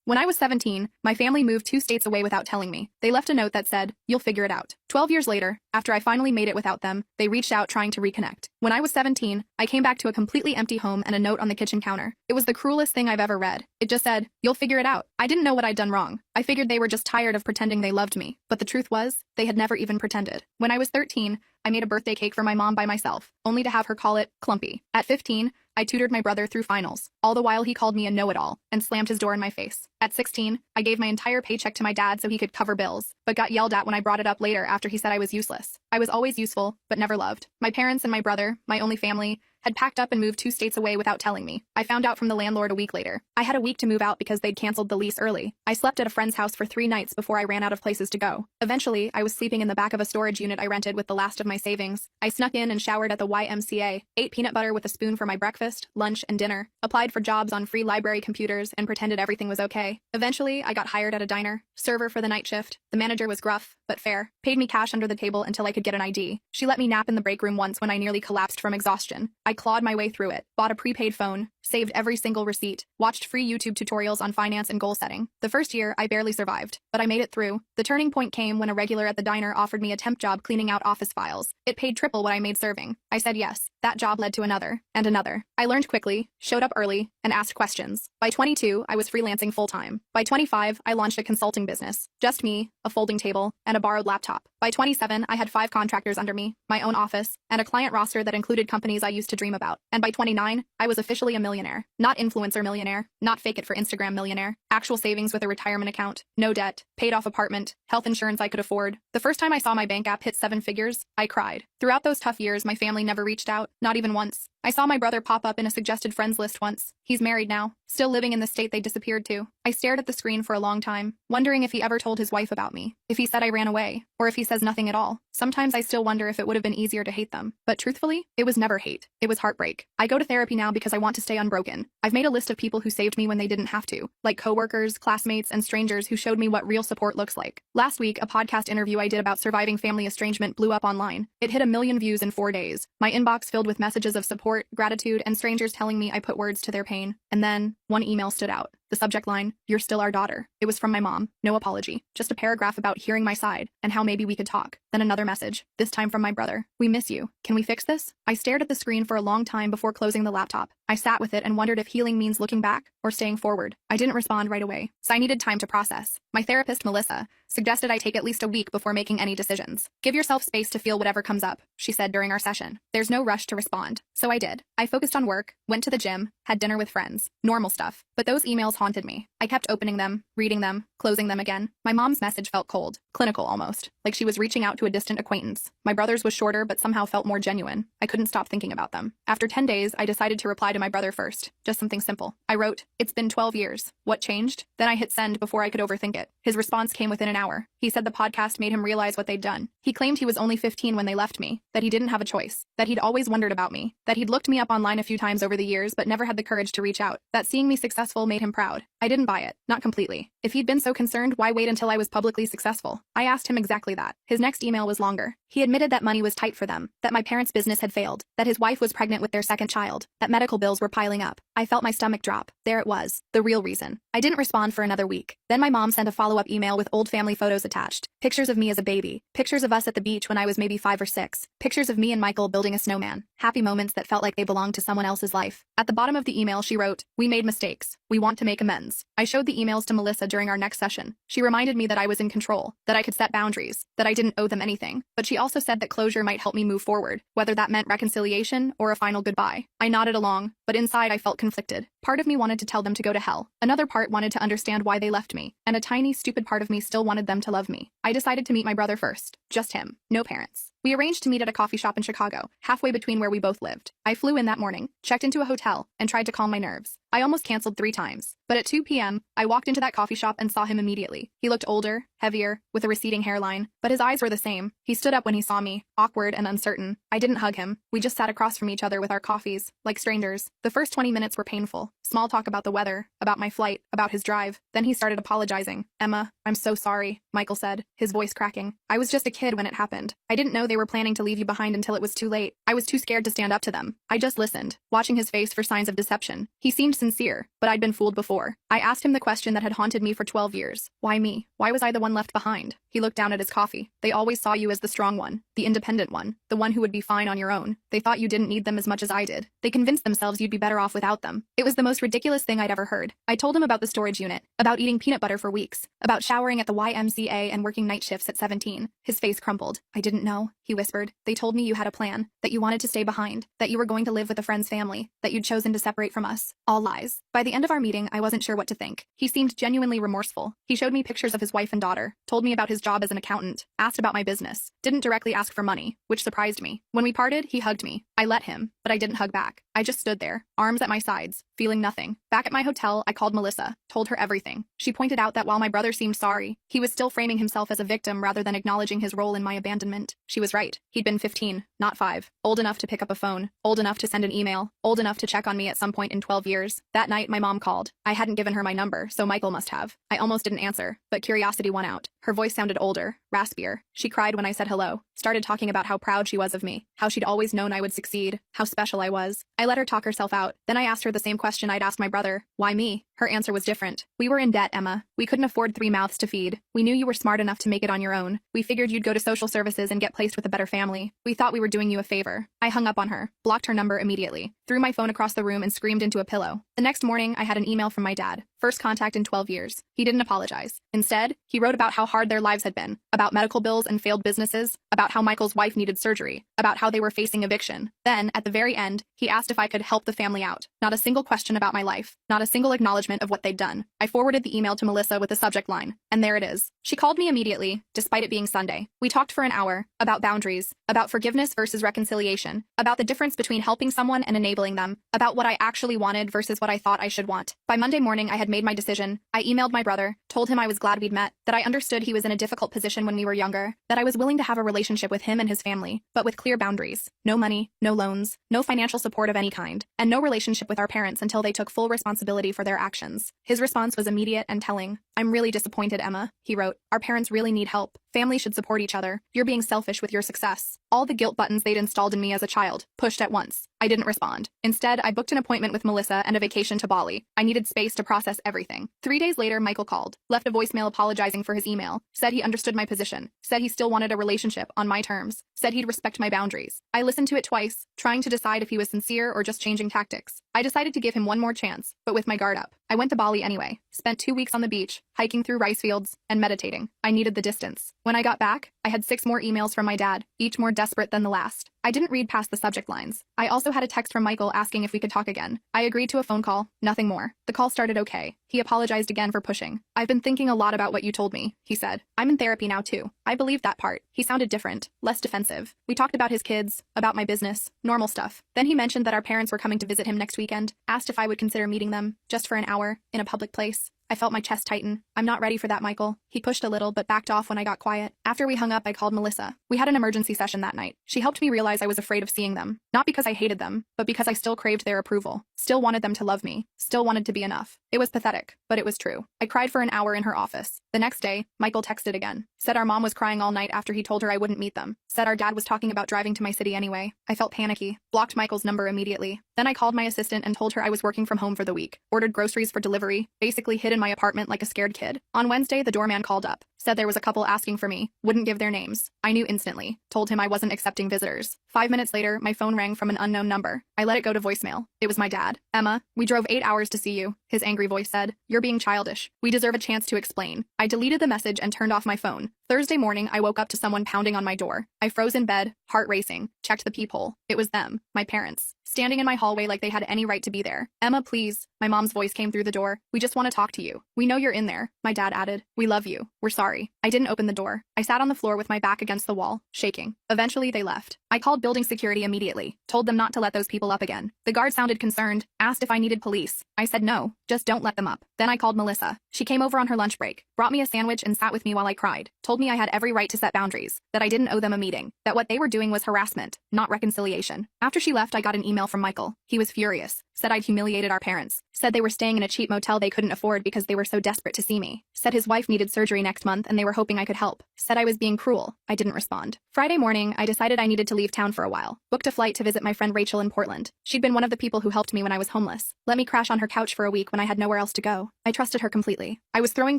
When I was 17, my family moved 2 states away without telling me. They left a note that said, "You'll figure it out." 12 years later, after I finally made it without them, they reached out trying to reconnect. When I was 17, I came back to a completely empty home and a note on the kitchen counter. It was the cruelest thing I've ever read. It just said, "You'll figure it out." I didn't know what I'd done wrong. I figured they were just tired of pretending they loved me. But the truth was, they had never even pretended. When I was 13, I made a birthday cake for my mom by myself, only to have her call it clumpy. At 15, I tutored my brother through finals. All the while he called me a know-it-all and slammed his door in my face. At 16, I gave my entire paycheck to my dad so he could cover bills, but got yelled at when I brought it up later after he said I was useless. I was always useful, but never loved. My parents and my brother, my only family, had packed up and moved 2 states away without telling me. I found out from the landlord a week later. I had a week to move out because they'd canceled the lease early. I slept at a friend's house for 3 nights before I ran out of places to go. Eventually, I was sleeping in the back of a storage unit I rented with the last of my savings. I snuck in and showered at the YMCA, ate peanut butter with a spoon for my breakfast, lunch, and dinner, applied for jobs on free library computers, and pretended everything was okay. Eventually, I got hired at a diner, server for the night shift. The manager was gruff, but fair, paid me cash under the table until I could get an ID. She let me nap in the break room once when I nearly collapsed from exhaustion. I clawed my way through it, bought a prepaid phone, saved every single receipt, watched free YouTube tutorials on finance and goal setting. The first year, I barely survived, but I made it through. The turning point came when a regular at the diner offered me a temp job cleaning out office files. It paid triple what I made serving. I said yes. That job led to another, and another. I learned quickly, showed up early, and asked questions. By 22, I was freelancing full-time. By 25, I launched a consulting business. Just me, a folding table, and a borrowed laptop. By 27, I had 5 contractors under me, my own office, and a client roster that included companies I used to dream about. And by 29, I was officially a millionaire. Not influencer millionaire, not fake it for Instagram millionaire. Actual savings with a retirement account, no debt, paid off apartment, health insurance I could afford. The first time I saw my bank app hit 7 figures, I cried. Throughout those tough years, my family never reached out, not even once. I saw my brother pop up in a suggested friends list once. He's married now, still living in the state they disappeared to. I stared at the screen for a long time, wondering if he ever told his wife about me, if he said I ran away, or if he says nothing at all. Sometimes I still wonder if it would have been easier to hate them. But truthfully, it was never hate. It was heartbreak. I go to therapy now because I want to stay unbroken. I've made a list of people who saved me when they didn't have to, like coworkers, classmates, and strangers who showed me what real support looks like. Last week, a podcast interview I did about surviving family estrangement blew up online. It hit 1 million views in 4 days. My inbox filled with messages of support, gratitude, and strangers telling me I put words to their pain. And then, one email stood out. The subject line, "You're still our daughter." It was from my mom. No apology. Just a paragraph about hearing my side and how maybe we could talk. Then another message, this time from my brother. "We miss you. Can we fix this?" I stared at the screen for a long time before closing the laptop. I sat with it and wondered if healing means looking back or staying forward. I didn't respond right away, so I needed time to process. My therapist, Melissa, suggested I take at least a week before making any decisions. "Give yourself space to feel whatever comes up," she said during our session. "There's no rush to respond." So I did. I focused on work, went to the gym, had dinner with friends. Normal stuff. But those emails haunted me. I kept opening them, reading them, closing them again. My mom's message felt cold, clinical almost, like she was reaching out to a distant acquaintance. My brother's was shorter but somehow felt more genuine. I couldn't stop thinking about them. After 10 days, I decided to reply to my brother first. Just something simple. I wrote, "It's been 12 years. What changed?" Then I hit send before I could overthink it. His response came within an hour. He said the podcast made him realize what they'd done. He claimed he was only 15 when they left me, that he didn't have a choice, that he'd always wondered about me, that he'd looked me up online a few times over the years but never had the courage to reach out, that seeing me successful made him proud. I didn't buy it. Not completely. If he'd been so concerned, why wait until I was publicly successful? I asked him exactly that. His next email was longer. He admitted that money was tight for them, that my parents' business had failed, that his wife was pregnant with their second child, that medical bills were piling up. I felt my stomach drop. There it was. The real reason. I didn't respond for another week. Then my mom sent a follow-up email with old family photos attached. Pictures of me as a baby. Pictures of us at the beach when I was maybe 5 or 6. Pictures of me and Michael building a snowman. Happy moments that felt like they belonged to someone else's life. At the bottom of the email she wrote, "We made mistakes. We want to make amends." I showed the emails to Melissa during our next session. She reminded me that I was in control, that I could set boundaries, that I didn't owe them anything. But she also said that closure might help me move forward, whether that meant reconciliation or a final goodbye. I nodded along, but inside I felt conflicted. Part of me wanted to tell them to go to hell. Another part wanted to understand why they left me. And a tiny, stupid part of me still wanted them to love me. I decided to meet my brother first. Just him. No parents. We arranged to meet at a coffee shop in Chicago, halfway between where we both lived. I flew in that morning, checked into a hotel, and tried to calm my nerves. I almost canceled 3 times. But at 2 p.m., I walked into that coffee shop and saw him immediately. He looked older, heavier, with a receding hairline, but his eyes were the same. He stood up when he saw me, awkward and uncertain. I didn't hug him. We just sat across from each other with our coffees, like strangers. The first 20 minutes were painful. Small talk about the weather, about my flight, about his drive. Then he started apologizing. "Emma, I'm so sorry," Michael said, his voice cracking. "I was just a kid when it happened. I didn't know they they were planning to leave you behind until it was too late. I was too scared to stand up to them. I just listened, watching his face for signs of deception. He seemed sincere, but I'd been fooled before. I asked him the question that had haunted me for 12 years. Why me? Why was I the one left behind? He looked down at his coffee. They always saw you as the strong one, the independent one, the one who would be fine on your own. They thought you didn't need them as much as I did. They convinced themselves you'd be better off without them. It was the most ridiculous thing I'd ever heard. I told him about the storage unit, about eating peanut butter for weeks, about showering at the YMCA and working night shifts at 17. His face crumpled. I didn't know, he whispered. They told me you had a plan, that you wanted to stay behind, that you were going to live with a friend's family, that you'd chosen to separate from us. All lies. By the end of our meeting, I wasn't sure what to think. He seemed genuinely remorseful. He showed me pictures of his wife and daughter, told me about his job as an accountant, asked about my business, didn't directly ask for money, which surprised me. When we parted, he hugged me. I let him, but I didn't hug back. I just stood there, arms at my sides, feeling nothing. Back at my hotel, I called Melissa, told her everything. She pointed out that while my brother seemed sorry, he was still framing himself as a victim rather than acknowledging his role in my abandonment. She was right. He'd been 15, not 5, old enough to pick up a phone, old enough to send an email, old enough to check on me at some point in 12 years. That night, my mom called. I hadn't given her my number, so Michael must have. I almost didn't answer, but curiosity won out. Her voice sounded older, raspier. She cried when I said hello, started talking about how proud she was of me, how she'd always known I would succeed, how special I was. I let her talk herself out. Then I asked her the same question I'd asked my brother. Why me? Her answer was different. We were in debt, Emma. We couldn't afford 3 mouths to feed. We knew you were smart enough to make it on your own. We figured you'd go to social services and get placed with a better family. We thought we were doing you a favor. I hung up on her, blocked her number immediately, threw my phone across the room and screamed into a pillow. The next morning, I had an email from my dad. First contact in 12 years. He didn't apologize. Instead, he wrote about how hard their lives had been, about medical bills and failed businesses, about how Michael's wife needed surgery, about how they were facing eviction. Then, at the very end, he asked if I could help the family out. Not a single question about my life, not a single acknowledgement of what they'd done. I forwarded the email to Melissa with the subject line, and there it is. She called me immediately, despite it being Sunday. We talked for an hour, about boundaries, about forgiveness versus reconciliation, about the difference between helping someone and enabling them, about what I actually wanted versus what I thought I should want. By Monday morning, I had made my decision. I emailed my brother, told him I was glad we'd met, that I understood he was in a difficult position when we were younger, that I was willing to have a relationship with him and his family, but with clear boundaries. No money, no loans, no financial support of any kind, and no relationship with our parents until they took full responsibility for their actions. His response was immediate and telling. I'm really disappointed, Emma, he wrote. Our parents really need help. Families should support each other. You're being selfish with your success. All the guilt buttons they'd installed in me as a child, pushed at once. I didn't respond. Instead, I booked an appointment with Melissa and a vacation to Bali. I needed space to process everything. 3 days later, Michael called, left a voicemail apologizing for his email, said he understood my position, said he still wanted a relationship on my terms, said he'd respect my boundaries. I listened to it twice, trying to decide if he was sincere or just changing tactics. I decided to give him one more chance, but with my guard up. I went to Bali anyway, spent 2 weeks on the beach, hiking through rice fields, and meditating. I needed the distance. When I got back, I had 6 more emails from my dad, each more desperate than the last. I didn't read past the subject lines. I also had a text from Michael asking if we could talk again. I agreed to a phone call, nothing more. The call started okay. He apologized again for pushing. I've been thinking a lot about what you told me, he said. I'm in therapy now too. I believed that part. He sounded different, less defensive. We talked about his kids, about my business, normal stuff. Then he mentioned that our parents were coming to visit him next weekend, asked if I would consider meeting them, just for an hour, in a public place. I felt my chest tighten. I'm not ready for that, Michael. He pushed a little but backed off when I got quiet. After we hung up, I called Melissa. We had an emergency session that night. She helped me realize I was afraid of seeing them. Not because I hated them, but because I still craved their approval. Still wanted them to love me. Still wanted to be enough. It was pathetic, but it was true. I cried for an hour in her office. The next day, Michael texted again. Said our mom was crying all night after he told her I wouldn't meet them. Said our dad was talking about driving to my city anyway. I felt panicky. Blocked Michael's number immediately. Then I called my assistant and told her I was working from home for the week. Ordered groceries for delivery. Basically hid in my apartment like a scared kid. On Wednesday, the doorman called up. Said there was a couple asking for me. Wouldn't give their names. I knew instantly. Told him I wasn't accepting visitors. 5 minutes later, my phone rang from an unknown number. I let it go to voicemail. It was my dad. Emma, we drove 8 hours to see you, his angry voice said. You're being childish. We deserve a chance to explain. I deleted the message and turned off my phone. Thursday morning, I woke up to someone pounding on my door. I froze in bed, heart racing, checked the peephole. It was them, my parents, standing in my hallway like they had any right to be there. Emma, please. My mom's voice came through the door. We just want to talk to you. We know you're in there, my dad added. We love you. We're sorry. I didn't open the door. I sat on the floor with my back against the wall, shaking. Eventually, they left. I called building security immediately, told them not to let those people up again. The guard sounded concerned, asked if I needed police. I said no, just don't let them up. Then I called Melissa. She came over on her lunch break, brought me a sandwich and sat with me while I cried, told me I had every right to set boundaries, that I didn't owe them a meeting, that what they were doing was harassment, not reconciliation. After she left, I got an email from Michael. He was furious. Said I'd humiliated our parents. Said they were staying in a cheap motel they couldn't afford because they were so desperate to see me. Said his wife needed surgery next month and they were hoping I could help. Said I was being cruel. I didn't respond. Friday morning, I decided I needed to leave town for a while. Booked a flight to visit my friend Rachel in Portland. She'd been one of the people who helped me when I was homeless. Let me crash on her couch for a week when I had nowhere else to go. I trusted her completely. I was throwing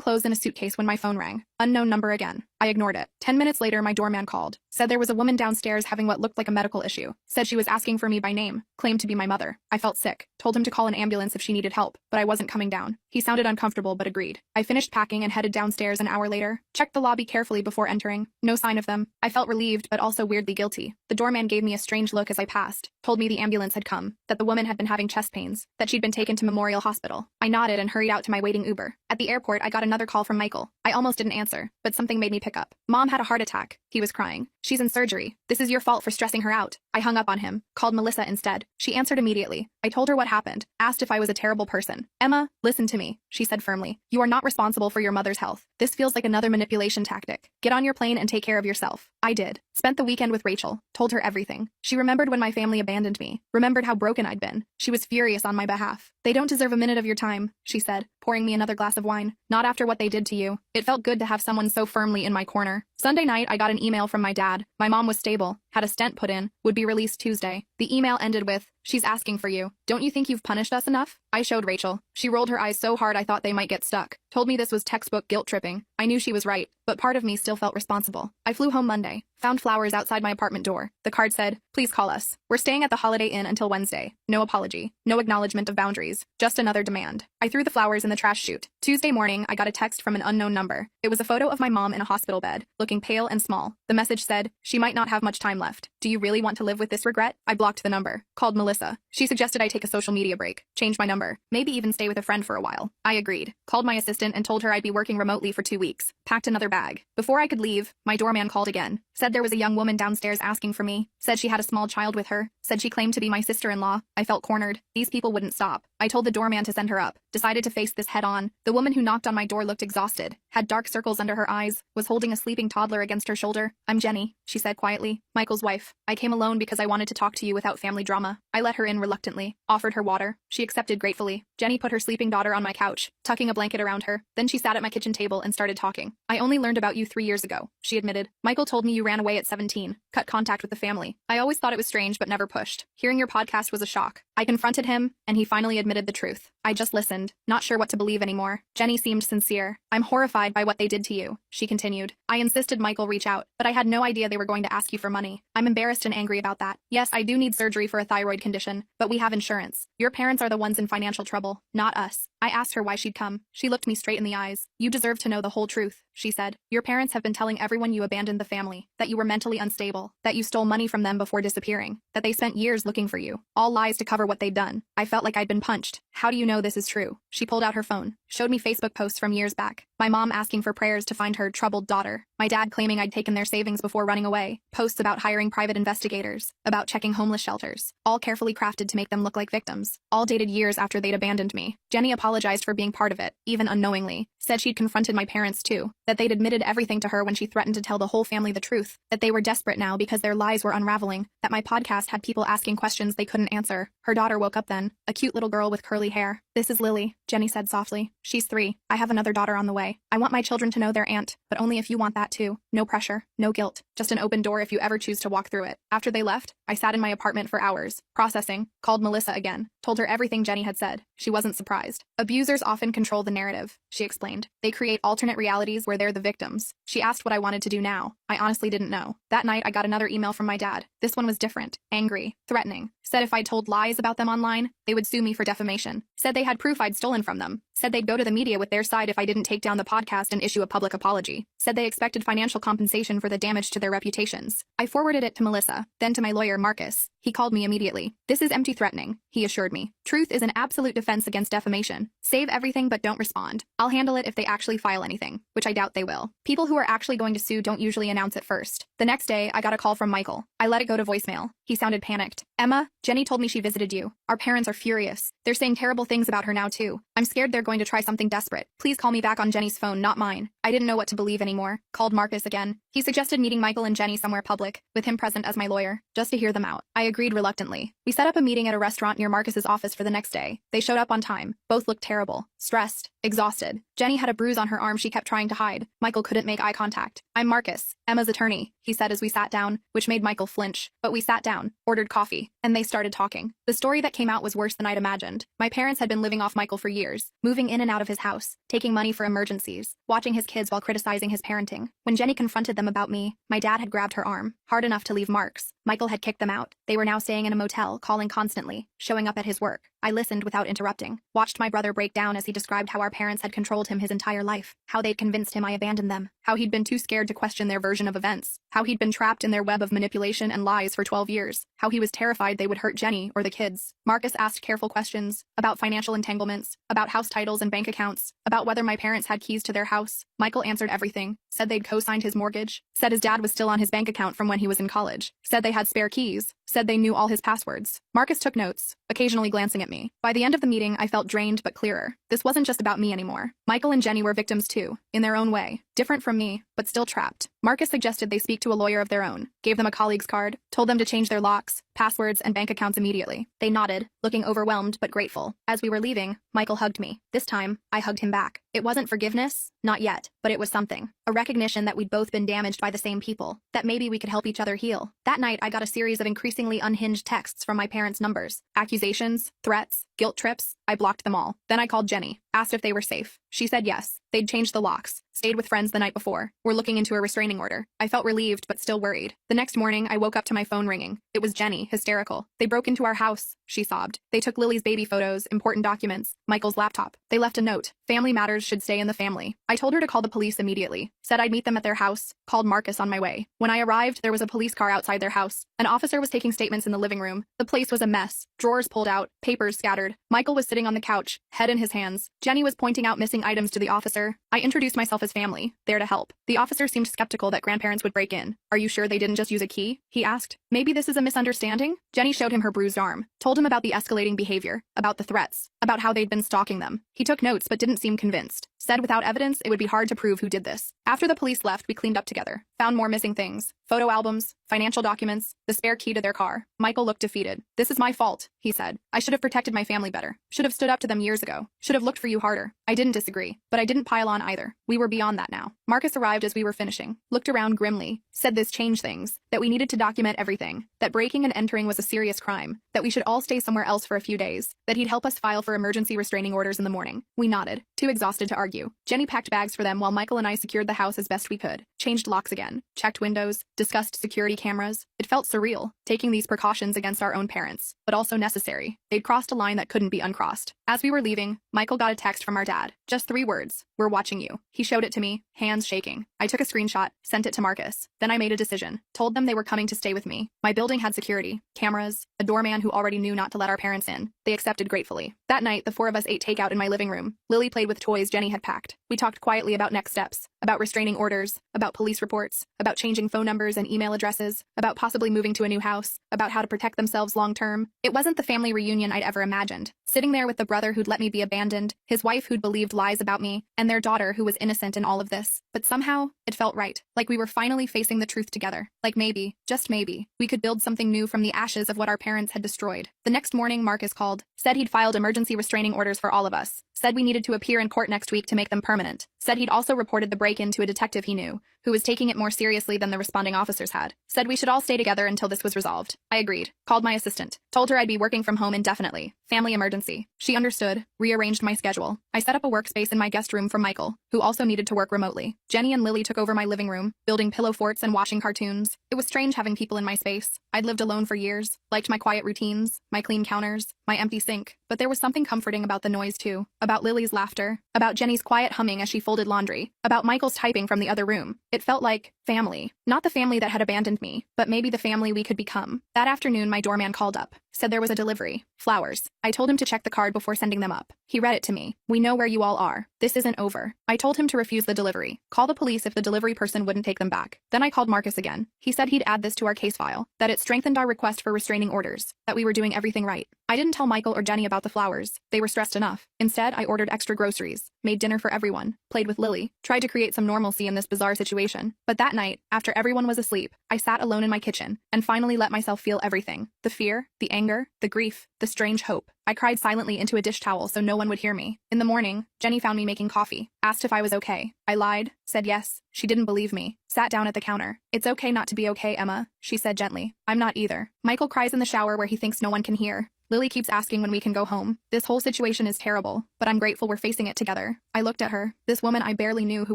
clothes in a suitcase when my phone rang. Unknown number again. I ignored it. 10 minutes later, my doorman called. Said there was a woman downstairs having what looked like a medical issue. Said she was asking for me by name. Claimed to be my mother. I felt sick. Told him to call an ambulance if she needed help, but I wasn't coming down. He sounded uncomfortable but agreed. I finished packing and headed downstairs an hour later. Checked the lobby carefully before entering. No sign of them. I felt relieved but also weirdly guilty. The doorman gave me a strange look as I passed. Told me the ambulance had come. That the woman had been having chest pains. That she'd been taken to Memorial Hospital. I nodded and hurried out to my waiting Uber. At the airport, I got another call from Michael. I almost didn't answer, but something made me pick up. Mom had a heart attack. He was crying. She's in surgery. This is your fault for stressing her out. I hung up on him. Called Melissa instead. She answered immediately. I told her what happened. Asked if I was a terrible person. Emma, listen to me, she said firmly. You are not responsible for your mother's health. This feels like another manipulation tactic. Get on your plane and take care of yourself. I did. Spent the weekend with Rachel. Told her everything. She remembered when my family abandoned me. Remembered how broken I'd been. She was furious on my behalf. They don't deserve a minute of your time, she said, pouring me another glass of wine. Not after what they did to you. It felt good to have someone so firmly in my corner. Sunday night, I got an email from my dad. My mom was stable, had a stent put in, would be released Tuesday. The email ended with, "She's asking for you. Don't you think you've punished us enough?" I showed Rachel. She rolled her eyes so hard I thought they might get stuck. Told me this was textbook guilt tripping. I knew she was right, but part of me still felt responsible. I flew home Monday. Found flowers outside my apartment door. The card said, "Please call us. We're staying at the Holiday Inn until Wednesday." No apology. No acknowledgement of boundaries. Just another demand. I threw the flowers in the trash chute. Tuesday morning, I got a text from an unknown number. It was a photo of my mom in a hospital bed, looking pale and small. The message said, "She might not have much time left. Do you really want to live with this regret?" I blocked the number. Called Melissa. She suggested I take a social media break, change my number, maybe even stay with a friend for a while. I agreed. Called my assistant and told her I'd be working remotely for 2 weeks. Packed another bag. Before I could leave, my doorman called again. Said there was a young woman downstairs asking for me. Said she had a small child with her. Said she claimed to be my sister-in-law. I felt cornered. These people wouldn't stop. I told the doorman to send her up. Decided to face this head on. The woman who knocked on my door looked exhausted. Had dark circles under her eyes. Was holding a sleeping toddler against her shoulder. "I'm Jenny," she said quietly. "Michael's wife. I came alone because I wanted to talk to you without family drama." I let her in reluctantly. Offered her water. She accepted gratefully. Jenny put her sleeping daughter on my couch, tucking a blanket around her. Then she sat at my kitchen table and started talking. "I only learned about you 3 years ago," she admitted. "Michael told me you ran away at 17. Cut contact with the family. I always thought it was strange but never pushed. Hearing your podcast was a shock." I confronted him, and he finally admitted the truth. I just listened, not sure what to believe anymore. Jenny seemed sincere. "I'm horrified by what they did to you," she continued. "I insisted Michael reach out, but I had no idea they were going to ask you for money. I'm embarrassed and angry about that. Yes, I do need surgery for a thyroid condition, but we have insurance. Your parents are the ones in financial trouble, not us." I asked her why she'd come. She looked me straight in the eyes. "You deserve to know the whole truth," she said. "Your parents have been telling everyone you abandoned the family, that you were mentally unstable, that you stole money from them before disappearing, that they spent years looking for you. All lies to cover what they'd done." I felt like I'd been punched. "How do you know this is true?" She pulled out her phone, showed me Facebook posts from years back. My mom asking for prayers to find her troubled daughter. My dad claiming I'd taken their savings before running away. Posts about hiring private investigators, about checking homeless shelters. All carefully crafted to make them look like victims. All dated years after they'd abandoned me. Jenny apologized for being part of it, even unknowingly. Said she'd confronted my parents too. That they'd admitted everything to her when she threatened to tell the whole family the truth. That they were desperate now because their lies were unraveling. That my podcast had people asking questions they couldn't answer. Her daughter woke up then. A cute little girl with curly hair. "This is Lily," Jenny said softly. "She's 3. I have another daughter on the way. I want my children to know their aunt, but only if you want that too. No pressure, no guilt. Just an open door if you ever choose to walk through it." After they left, I sat in my apartment for hours, processing, called Melissa again, told her everything Jenny had said. She wasn't surprised. "Abusers often control the narrative," she explained. "They create alternate realities where they're the victims." She asked what I wanted to do now. I honestly didn't know. That night, I got another email from my dad. This one was different, angry, threatening. Said if I'd told lies about them online, they would sue me for defamation. Said they had proof I'd stolen from them. Said they'd go to the media with their side if I didn't take down the podcast and issue a public apology. Said they expected financial compensation for the damage to their reputations. I forwarded it to Melissa, then to my lawyer, Marcus. He called me immediately. "This is empty threatening," he assured me. "Truth is an absolute defense against defamation. Save everything but don't respond. I'll handle it if they actually file anything," which I doubt they will. People who are actually going to sue don't usually announce it first. The next day, I got a call from Michael. I let it go to voicemail. He sounded panicked. "Emma, Jenny told me she visited you. Our parents are furious. They're saying terrible things about her now too. I'm scared they're going to try something desperate. Please call me back on Jenny's phone, not mine." I didn't know what to believe anymore. Called Marcus again. He suggested meeting Michael and Jenny somewhere public, with him present as my lawyer, just to hear them out. I agreed. agreed reluctantly. We set up a meeting at a restaurant near Marcus's office for the next day. They showed up on time. Both looked terrible, stressed, exhausted. Jenny had a bruise on her arm she kept trying to hide. Michael couldn't make eye contact. "I'm Marcus, Emma's attorney," he said as we sat down, which made Michael flinch. But we sat down, ordered coffee, and they started talking. The story that came out was worse than I'd imagined. My parents had been living off Michael for years, moving in and out of his house, taking money for emergencies, watching his kids while criticizing his parenting. When Jenny confronted them about me, my dad had grabbed her arm, hard enough to leave marks. Michael had kicked them out. They were now staying in a motel, calling constantly, showing up at his work. I listened without interrupting, watched my brother break down as he described how our parents had controlled him his entire life, how they'd convinced him I abandoned them, how he'd been too scared to question their version of events, how he'd been trapped in their web of manipulation and lies for 12 years, how he was terrified they would hurt Jenny or the kids. Marcus asked careful questions about financial entanglements, about house titles and bank accounts, about whether my parents had keys to their house. Michael answered everything, said they'd co-signed his mortgage, said his dad was still on his bank account from when he was in college, said they had spare keys, said they knew all his passwords. Marcus took notes, occasionally glancing at me. By the end of the meeting, I felt drained but clearer. This wasn't just about me anymore. Michael and Jenny were victims too, in their own way, different from me, but still trapped. Marcus suggested they speak to a lawyer of their own, gave them a colleague's card, told them to change their locks, passwords, and bank accounts immediately. They nodded, looking overwhelmed but grateful. As we were leaving, Michael hugged me. This time, I hugged him back. It wasn't forgiveness, not yet, but it was something. A recognition that we'd both been damaged by the same people, that maybe we could help each other heal. That night, I got a series of increasingly unhinged texts from my parents' numbers. Accusations, threats, guilt trips. I blocked them all. Then I called Jenny, asked if they were safe. She said yes. They'd changed the locks, stayed with friends the night before, were looking into a restraining order. I felt relieved but still worried. The next morning, I woke up to my phone ringing. It was Jenny, hysterical. "They broke into our house," she sobbed. "They took Lily's baby photos, important documents, Michael's laptop. They left a note. Family matters should stay in the family." I told her to call the police immediately, said I'd meet them at their house, called Marcus on my way. When I arrived, there was a police car outside their house. An officer was taking statements in the living room. The place was a mess. Drawers pulled out, papers scattered. Michael was sitting on the couch, head in his hands. Jenny was pointing out missing items to the officer. I introduced myself as family, there to help. The officer seemed skeptical that grandparents would break in. "Are you sure they didn't just use a key?" he asked. "Maybe this is a misunderstanding?" Jenny showed him her bruised arm, told him about the escalating behavior, about the threats, about how they'd been stalking them. He took notes but didn't seem convinced. Said without evidence, it would be hard to prove who did this. After the police left, we cleaned up together. Found more missing things. Photo albums, financial documents, the spare key to their car. Michael looked defeated. "This is my fault," he said. "I should have protected my family better. Should have stood up to them years ago. Should have looked for you harder." I didn't disagree, but I didn't pile on either. We were beyond that now. Marcus arrived as we were finishing, looked around grimly, said this changed things, that we needed to document everything, that breaking and entering was a serious crime, that we should all stay somewhere else for a few days, that he'd help us file for emergency restraining orders in the morning. We nodded, too exhausted to argue. Jenny packed bags for them while Michael and I secured the house as best we could, changed locks again, checked windows, discussed security cameras. It felt surreal, taking these precautions against our own parents, but also necessary. They'd crossed a line that couldn't be uncrossed. As we were leaving, Michael got a text from our dad. Just 3 words. "We're watching you." He showed it to me, hands shaking. I took a screenshot, sent it to Marcus. Then I made a decision. Told them they were coming to stay with me. My building had security, cameras, a doorman who already knew not to let our parents in. They accepted gratefully. That night, the 4 of us ate takeout in my living room. Lily played with toys Jenny had packed. We talked quietly about next steps, about restraining orders, about police reports, about changing phone numbers and email addresses, about possibly moving to a new house, about how to protect themselves long term. It wasn't the family reunion I'd ever imagined. Sitting there with the brother who'd let me be abandoned, his wife who'd believed lies about me, and their daughter who was innocent in all of this. But somehow, it felt right, like we were finally facing the truth together. Like maybe, just maybe, we could build something new from the ashes of what our parents had destroyed. The next morning, Marcus called, said he'd filed emergency restraining orders for all of us, said we needed to appear in court next week to make them permanent, said he'd also reported the break-in to a detective he knew, who was taking it more seriously than the responding officers had, said we should all stay together until this was resolved. I agreed, called my assistant, told her I'd be working from home indefinitely, family emergency. She understood, rearranged my schedule. I set up a workspace in my guest room for Michael, who also needed to work remotely. Jenny and Lily took over my living room, building pillow forts and watching cartoons. It was strange having people in my space. I'd lived alone for years, liked my quiet routines, my clean counters, my empty sink, but there was something comforting about the noise too, about Lily's laughter, about Jenny's quiet humming as she folded laundry, about Michael's typing from the other room. It felt like family. Not the family that had abandoned me, but maybe the family we could become. That afternoon, my doorman called up, said there was a delivery. Flowers. I told him to check the card before sending them up. He read it to me. "We know where you all are. This isn't over." I told him to refuse the delivery. Call the police if the delivery person wouldn't take them back. Then I called Marcus again. He said he'd add this to our case file, that it strengthened our request for restraining orders, that we were doing everything right. I didn't tell Michael or Jenny about the flowers. They were stressed enough. Instead, I ordered extra groceries, made dinner for everyone, played with Lily, tried to create some normalcy in this bizarre situation. But that night, after everyone was asleep, I sat alone in my kitchen and finally let myself feel everything. The fear, the anger, the grief, the strange hope. I cried silently into a dish towel so no one would hear me. In the morning, Jenny found me making coffee, asked if I was okay. I lied, said yes. She didn't believe me. Sat down at the counter. "It's okay not to be okay, Emma," she said gently. "I'm not either." Michael cries in the shower where he thinks no one can hear. Lily keeps asking when we can go home. This whole situation is terrible, but I'm grateful we're facing it together. I looked at her, this woman I barely knew who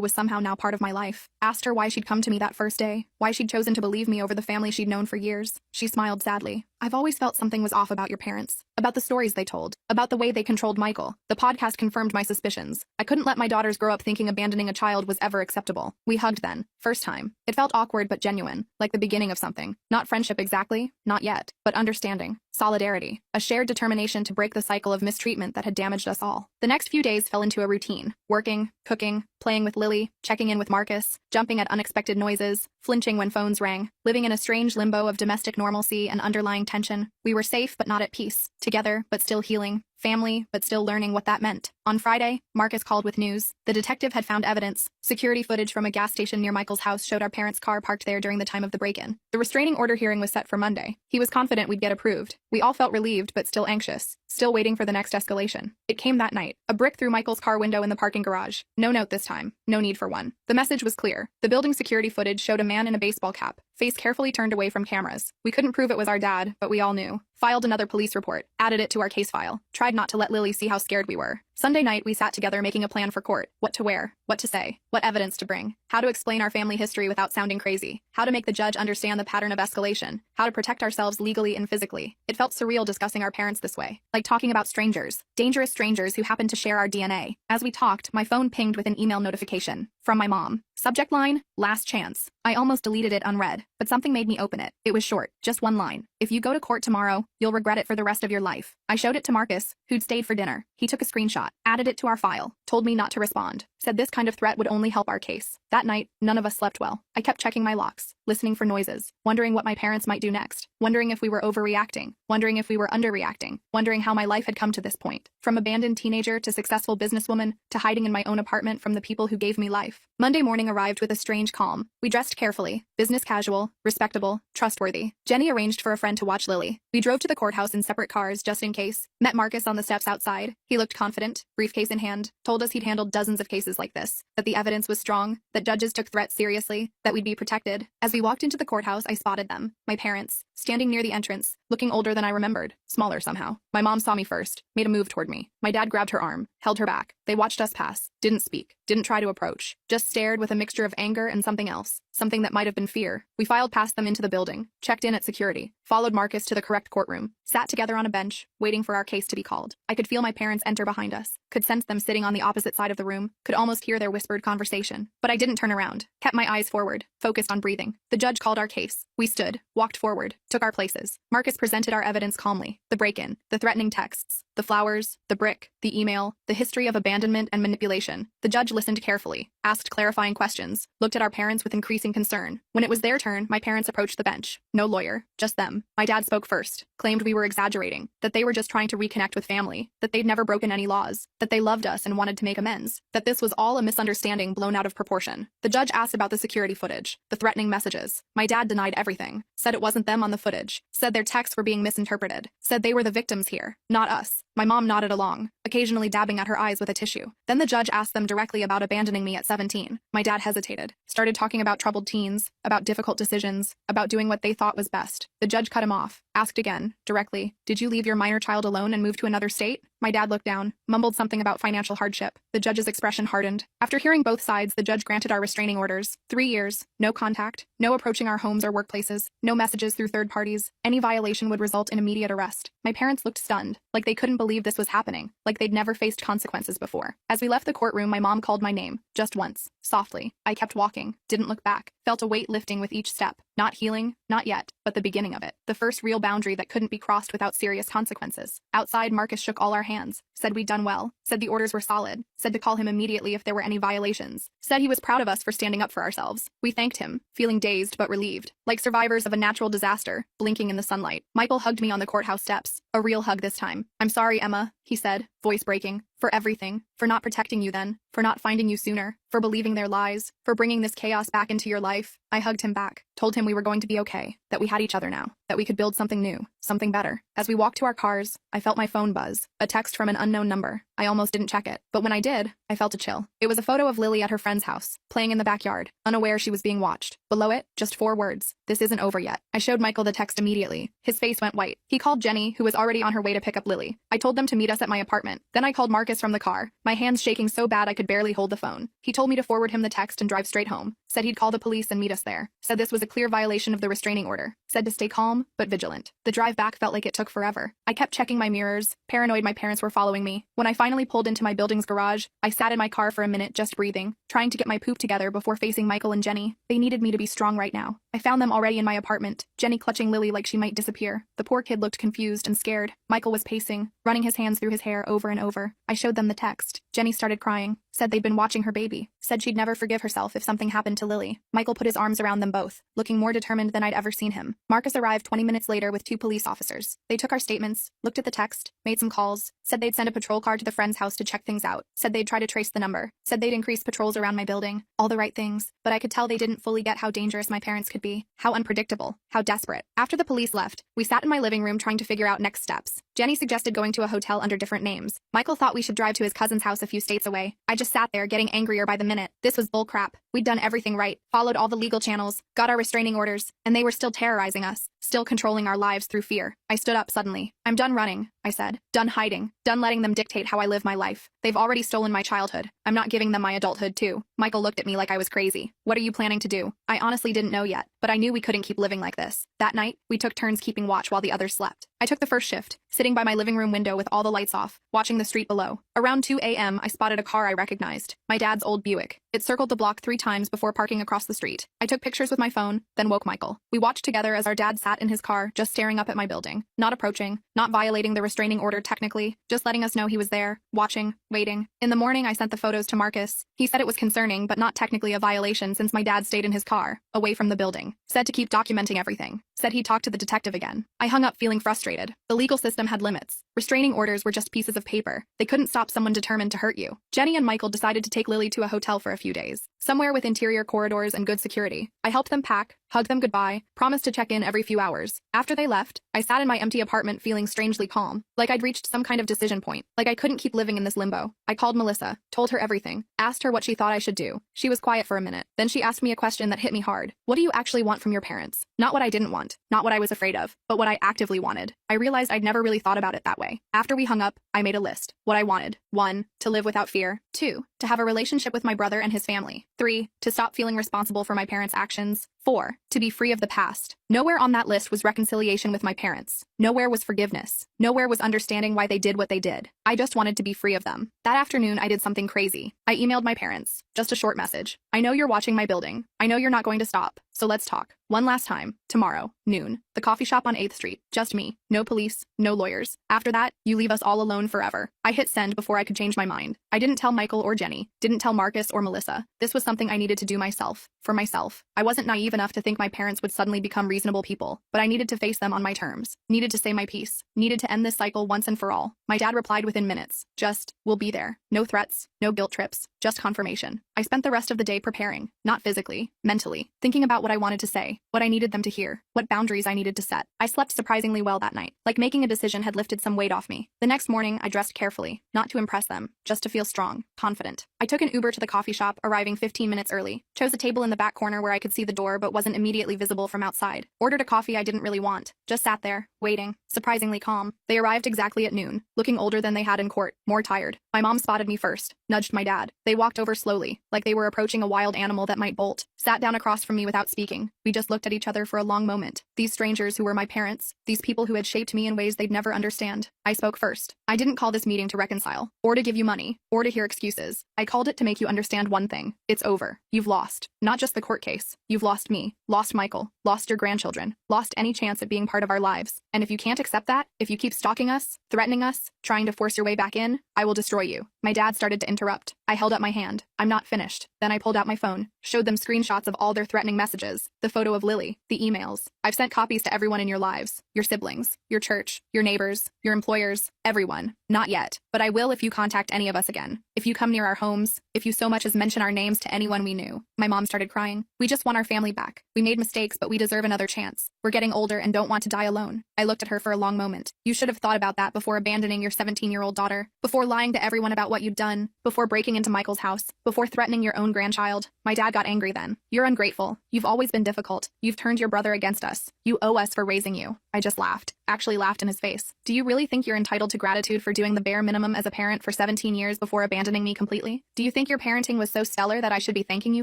was somehow now part of my life. Asked her why she'd come to me that first day, why she'd chosen to believe me over the family she'd known for years. She smiled sadly. "I've always felt something was off about your parents. About the stories they told. About the way they controlled Michael. The podcast confirmed my suspicions. I couldn't let my daughters grow up thinking abandoning a child was ever acceptable." We hugged then. First time. It felt awkward but genuine, like the beginning of something. Not friendship exactly, not yet, but understanding. Solidarity. A shared determination to break the cycle of mistreatment that had damaged us all. The next few days fell into a routine. Working, cooking, playing with Lily, checking in with Marcus, jumping at unexpected noises, flinching when phones rang, living in a strange limbo of domestic normalcy and underlying tension. We were safe but not at peace. Together, but still healing. Family, but still learning what that meant. On Friday, Marcus called with news. The detective had found evidence. Security footage from a gas station near Michael's house showed our parents' car parked there during the time of the break-in. The restraining order hearing was set for Monday. He was confident we'd get approved. We all felt relieved but still anxious. Still waiting for the next escalation. It came that night. A brick through Michael's car window in the parking garage. No note this time. No need for one. The message was clear. The building security footage showed a man in a baseball cap, face carefully turned away from cameras. We couldn't prove it was our dad, but we all knew. Filed another police report. Added it to our case file. Tried not to let Lily see how scared we were. Sunday night, we sat together making a plan for court. What to wear, what to say, what evidence to bring, how to explain our family history without sounding crazy, how to make the judge understand the pattern of escalation, how to protect ourselves legally and physically. It felt surreal discussing our parents this way, like talking about strangers, dangerous strangers who happened to share our DNA. As we talked, my phone pinged with an email notification. From my mom. Subject line, last chance. I almost deleted it unread, but something made me open it. It was short, just one line. "If you go to court tomorrow, you'll regret it for the rest of your life." I showed it to Marcus, who'd stayed for dinner. He took a screenshot, added it to our file, told me not to respond, said this kind of threat would only help our case. That night, none of us slept well. I kept checking my locks, listening for noises, wondering what my parents might do next, wondering if we were overreacting, wondering if we were underreacting, wondering how my life had come to this point. From abandoned teenager to successful businesswoman to hiding in my own apartment from the people who gave me life. Monday morning arrived with a strange calm. We dressed carefully, business casual, respectable, trustworthy. Jenny arranged for a friend to watch Lily. We drove to the courthouse in separate cars just in case. Met Marcus on the steps outside. He looked confident, briefcase in hand, told us he'd handled dozens of cases like this, that the evidence was strong, that judges took threats seriously, that we'd be protected. As we walked into the courthouse, I spotted them, my parents, standing near the entrance, looking older than I remembered, smaller somehow. My mom saw me first, made a move toward me. My dad grabbed her arm, held her back. They watched us pass, didn't speak, didn't try to approach, just stared with a mixture of anger and something else, something that might have been fear. We filed past them into the building, checked in at security, followed Marcus to the correct courtroom, sat together on a bench, waiting for our case to be called. I could feel my parents enter behind us, could sense them sitting on the opposite side of the room, could almost hear their whispered conversation. But I didn't turn around, kept my eyes forward, focused on breathing. The judge called our case. We stood, walked forward, took our places. Marcus presented our evidence calmly. The break-in, the threatening texts, the flowers, the brick, the email, the history of abandonment and manipulation. The judge listened carefully, asked clarifying questions, looked at our parents with increasing concern. When it was their turn, my parents approached the bench. No lawyer, just them. My dad spoke first, claimed we were exaggerating, that they were just trying to reconnect with family, that they'd never broken any laws, that they loved us and wanted to make amends, that this was all a misunderstanding blown out of proportion. The judge asked about the security footage, the threatening messages. My dad denied everything, said it wasn't them on the footage, said their texts were being misinterpreted, said they were the victims here, not us. My mom nodded along, occasionally dabbing at her eyes with a tissue. Then the judge asked them directly about abandoning me at 17. My dad hesitated, started talking about troubled teens, about difficult decisions, about doing what they thought was best. The judge cut him off, asked again, directly, "Did you leave your minor child alone and move to another state?" My dad looked down, mumbled something about financial hardship. The judge's expression hardened. After hearing both sides, the judge granted our restraining orders. 3 years, no contact, no approaching our homes or workplaces, no messages through third parties. Any violation would result in immediate arrest. My parents looked stunned, like they couldn't believe this was happening, like they'd never faced consequences before. As we left the courtroom, my mom called my name, just once, softly. I kept walking, didn't look back, felt a weight lifting with each step. Not healing, not yet, but the beginning of it. The first real boundary that couldn't be crossed without serious consequences. Outside, Marcus shook all our hands, said we'd done well, said the orders were solid, said to call him immediately if there were any violations, said he was proud of us for standing up for ourselves. We thanked him, feeling dazed but relieved, like survivors of a natural disaster, blinking in the sunlight. Michael hugged me on the courthouse steps, a real hug this time. "I'm sorry, Emma," he said, voice breaking, for everything, for not protecting you then, for not finding you sooner, for believing their lies, for bringing this chaos back into your life. I hugged him back, told him we were going to be okay, that we had each other now, that we could build something new, something better. As we walked to our cars, I felt my phone buzz, a text from an unknown number. I almost didn't check it, but when I did, I felt a chill. It was a photo of Lily at her friend's house, playing in the backyard, unaware she was being watched. Below it, just 4 words: "This isn't over yet." I showed Michael the text immediately. His face went white. He called Jenny, who was already on her way to pick up Lily. I told them to meet us at my apartment. Then I called Marcus from the car, my hands shaking so bad I could barely hold the phone. He told me to forward him the text and drive straight home. Said he'd call the police and meet us there. Said this was a clear violation of the restraining order. Said to stay calm, but vigilant. The drive back felt like it took forever. I kept checking my mirrors, paranoid my parents were following me. When I finally pulled into my building's garage, I sat in my car for a minute just breathing, trying to get my poop together before facing Michael and Jenny. They needed me to be strong right now. I found them already in my apartment, Jenny clutching Lily like she might disappear. The poor kid looked confused and scared. Michael was pacing, running his hands through his hair over and over. I showed them the text. Jenny started crying, said they'd been watching her baby, said she'd never forgive herself if something happened to Lily. Michael put his arms around them both, looking more determined than I'd ever seen him. Marcus arrived 20 minutes later with 2 police officers. They took our statements, looked at the text, made some calls, said they'd send a patrol car to the friend's house to check things out, said they'd try to trace the number, said they'd increase patrols around my building. All the right things, but I could tell they didn't fully get how dangerous my parents could be, how unpredictable, how desperate. After the police left, we sat in my living room trying to figure out next steps. Jenny suggested going to a hotel under different names. Michael thought we should drive to his cousin's house a few states away. I just sat there getting angrier by the minute. This was bullcrap. We'd done everything right, followed all the legal channels, got our restraining orders, and they were still terrorizing us, still controlling our lives through fear. I stood up suddenly. "I'm done running," I said. "Done hiding. Done letting them dictate how I live my life. They've already stolen my childhood. I'm not giving them my adulthood too." Michael looked at me like I was crazy. "What are you planning to do?" I honestly didn't know yet, but I knew we couldn't keep living like this. That night, we took turns keeping watch while the others slept. I took the first shift, sitting by my living room window with all the lights off, watching the street below. Around 2 a.m., I spotted a car I recognized, my dad's old Buick. It circled the block 3 times before parking across the street. I took pictures with my phone, then woke Michael. We watched together as our dad sat in his car, just staring up at my building, not approaching, not violating the restraining order technically, just letting us know he was there, watching, waiting. In the morning, I sent the photos to Marcus. He said it was concerning, but not technically a violation since my dad stayed in his car, away from the building. Said to keep documenting everything. Said he'd talk to the detective again. I hung up feeling frustrated. The legal system had limits. Restraining orders were just pieces of paper. They couldn't stop someone determined to hurt you. Jenny and Michael decided to take Lily to a hotel for a few days, somewhere with interior corridors and good security. I helped them pack, hugged them goodbye, promised to check in every few hours. After they left, I sat in my empty apartment feeling strangely calm, like I'd reached some kind of decision point, like I couldn't keep living in this limbo. I called Melissa, told her everything, asked her what she thought I should do. She was quiet for a minute. Then she asked me a question that hit me hard. "What do you actually want from your parents?" Not what I didn't want, not what I was afraid of, but what I actively wanted. I realized I'd never really thought about it that way. After we hung up, I made a list. What I wanted: 1, to live without fear. 2, to have a relationship with my brother and his family. 3, to stop feeling responsible for my parents' actions. 4, to be free of the past. Nowhere on that list was reconciliation with my parents. Nowhere was forgiveness. Nowhere was understanding why they did what they did. I just wanted to be free of them. That afternoon, I did something crazy. I emailed my parents. Just a short message. "I know you're watching my building. I know you're not going to stop. So let's talk. One last time. Tomorrow, noon. The coffee shop on 8th Street. Just me. No police. No lawyers. After that, you leave us all alone forever." I hit send before I could change my mind. I didn't tell Michael or Jenny. Didn't tell Marcus or Melissa. This was something I needed to do myself. For myself. I wasn't naive enough to think my parents would suddenly become reasonable people, but I needed to face them on my terms. Needed to say my piece. Needed to end this cycle once and for all. My dad replied within minutes. Just, "We'll be there." No threats. No guilt trips. Just confirmation. I spent the rest of the day preparing. Not physically. Mentally. Thinking about what I wanted to say. What I needed them to hear. What boundaries I needed to set. I slept surprisingly well that night. Like making a decision had lifted some weight off me. The next morning, I dressed carefully. Not to impress them. Just to feel strong. Confident. I took an Uber to the coffee shop, arriving 15 minutes early. Chose a table in the back corner where I could see the door but wasn't immediately visible from outside. Ordered a coffee I didn't really want. Just sat there, waiting. Surprisingly calm. They arrived exactly at noon. Looking older than they had in court. More tired. My mom spotted me first. Nudged my dad. They walked over slowly, like they were approaching a wild animal that might bolt. Sat down across from me without speaking. We just looked at each other for a long moment. These strangers who were my parents. These people who had shaped me in ways they'd never understand. I spoke first. I didn't call this meeting to reconcile, or to give you money, or to hear excuses. I called it to make you understand one thing. It's over. You've lost. Not just the court case. You've lost me. Lost Michael. Lost your grandchildren. Lost any chance at being part of our lives. And if you can't accept that, if you keep stalking us, threatening us, trying to force your way back in, I will destroy you. My dad started to interrupt. I held up my hand. I'm not finished. Then I pulled out my phone, showed them screenshots of all their threatening messages, the photo of Lily, the emails. I've sent copies to everyone in your lives, your siblings, your church, your neighbors, your employers, everyone. Not yet, but I will if you contact any of us again. If you come near our homes, if you so much as mention our names to anyone we knew. My mom started crying. We just want our family back. We made mistakes, but we deserve another chance. We're getting older and don't want to die alone. I looked at her for a long moment. You should have thought about that before abandoning your 17-year-old daughter, before lying to everyone about what you'd done, before breaking into Michael's house, before threatening your own grandchild. My dad got angry then. You're ungrateful. You've always been difficult. You've turned your brother against us. You owe us for raising you. I just laughed. Actually laughed in his face. Do you really think you're entitled to gratitude for doing the bare minimum as a parent for 17 years before abandoning me completely? Do you think your parenting was so stellar that I should be thanking you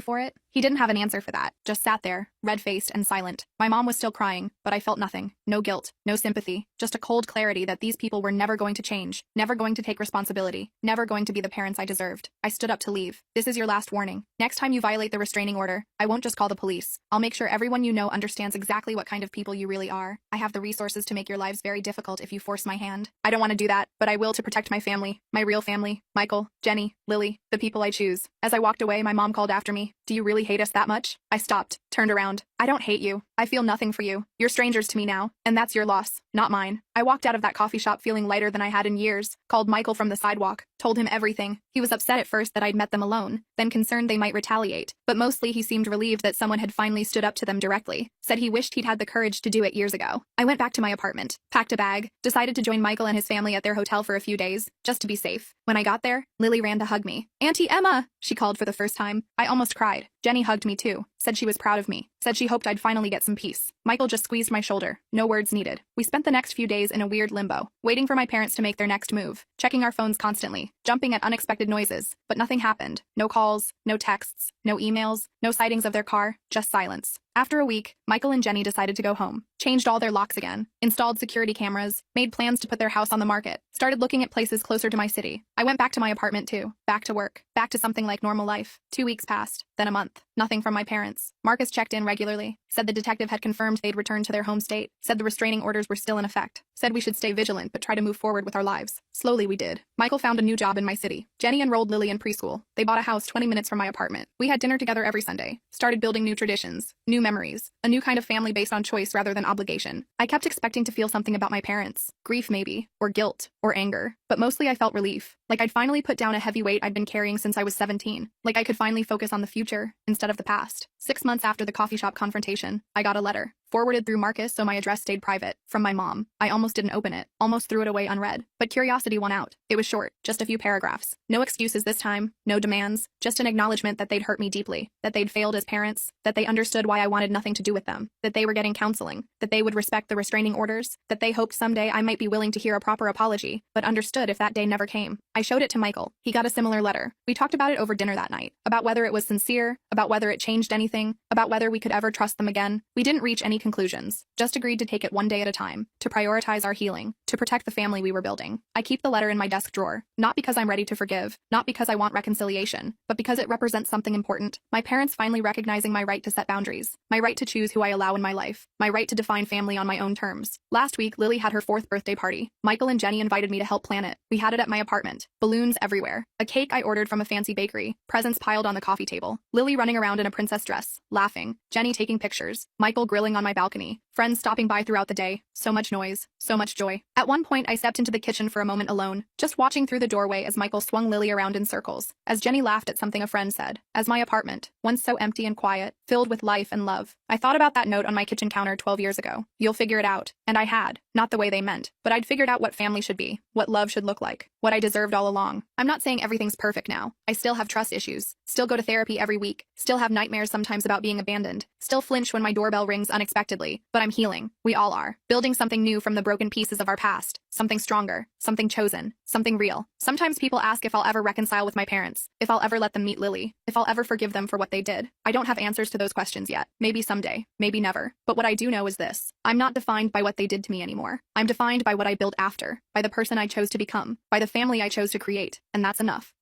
for it? He didn't have an answer for that, just sat there, red-faced and silent. My mom was still crying, but I felt nothing. No guilt, no sympathy, just a cold clarity that these people were never going to change, never going to take responsibility, never going to be the parents I deserved. I stood up to leave. This is your last warning. Next time you violate the restraining order, I won't just call the police. I'll make sure everyone you know understands exactly what kind of people you really are. I have the resources to make your lives very difficult if you force my hand. I don't want to do that, but I will to protect my family, my real family, Michael, Jenny, Lily, the people I choose. As I walked away, my mom called after me. Do you really hate us that much? I stopped, turned around. I don't hate you. I feel nothing for you. You're strangers to me now, and that's your loss, not mine. I walked out of that coffee shop feeling lighter than I had in years, called Michael from the sidewalk, told him everything. He was upset at first that I'd met them alone, then concerned they might retaliate, but mostly he seemed relieved that someone had finally stood up to them directly, said he wished he'd had the courage to do it years ago. I went back to my apartment, packed a bag, decided to join Michael and his family at their hotel for a few days, just to be safe. When I got there, Lily ran to hug me. Auntie Emma, she called for the first time. I almost cried. Jenny hugged me too, said she was proud of me, said she hoped I'd finally get some peace. Michael just squeezed my shoulder, no words needed. We spent the next few days in a weird limbo, waiting for my parents to make their next move, checking our phones constantly, jumping at unexpected noises, but nothing happened. No calls, no texts, no emails, no sightings of their car, just silence. After a week, Michael and Jenny decided to go home, changed all their locks again, installed security cameras, made plans to put their house on the market, started looking at places closer to my city. I went back to my apartment too, back to work, back to something like normal life. 2 weeks passed, then a month. Nothing from my parents. Marcus checked in regularly, said the detective had confirmed they'd returned to their home state, said the restraining orders were still in effect, said we should stay vigilant but try to move forward with our lives. Slowly we did. Michael found a new job in my city. Jenny enrolled Lily in preschool. They bought a house 20 minutes from my apartment. We had dinner together every Sunday, started building new traditions, new memories, a new kind of family based on choice rather than obligation. I kept expecting to feel something about my parents, grief maybe, or guilt, or anger, but mostly I felt relief, like I'd finally put down a heavy weight I'd been carrying since I was 17, like I could finally focus on the future instead of the past. 6 months after the coffee shop confrontation, I got a letter, forwarded through Marcus so my address stayed private, from my mom. I almost didn't open it, almost threw it away unread, but curiosity won out. It was short, just a few paragraphs. No excuses this time, no demands, just an acknowledgement that they'd hurt me deeply, that they'd failed as parents, that they understood why I wanted nothing to do with them, that they were getting counseling, that they would respect the restraining orders, that they hoped someday I might be willing to hear a proper apology, but understood if that day never came. I showed it to Michael. He got a similar letter. We talked about it over dinner that night, about whether it was sincere, about whether it changed anything, about whether we could ever trust them again. We didn't reach any conclusions, just agreed to take it one day at a time, to prioritize our healing, to protect the family we were building. I keep the letter in my desk drawer, not because I'm ready to forgive, not because I want reconciliation, but because it represents something important. My parents finally recognizing my right to set boundaries, my right to choose who I allow in my life, my right to define family on my own terms. Last week, Lily had her 4th birthday party. Michael and Jenny invited me to help plan it. We had it at my apartment. Balloons everywhere. A cake I ordered from a fancy bakery. Presents piled on the coffee table. Lily running around in a princess dress, laughing. Jenny taking pictures. Michael grilling on my balcony. Friends stopping by throughout the day. So much noise. So much joy. At one point, I stepped into the kitchen for a moment alone, just watching through the doorway as Michael swung Lily around in circles, as Jenny laughed at something a friend said, as my apartment, once so empty and quiet, filled with life and love. I thought about that note on my kitchen counter 12 years ago. You'll figure it out. And I had. Not the way they meant, but I'd figured out what family should be, what love should look like, what I deserved all along. I'm not saying everything's perfect now. I still have trust issues, still go to therapy every week, still have nightmares sometimes about being abandoned, still flinch when my doorbell rings unexpectedly, but I'm healing. We all are. Building something new from the broken pieces of our past, something stronger, something chosen, something real. Sometimes people ask if I'll ever reconcile with my parents, if I'll ever let them meet Lily, if I'll ever forgive them for what they did. I don't have answers to those questions yet. Maybe someday, maybe never. But what I do know is this. I'm not defined by what they did to me anymore. I'm defined by what I built after, by the person I chose to become, by the family I chose to create, and that's enough.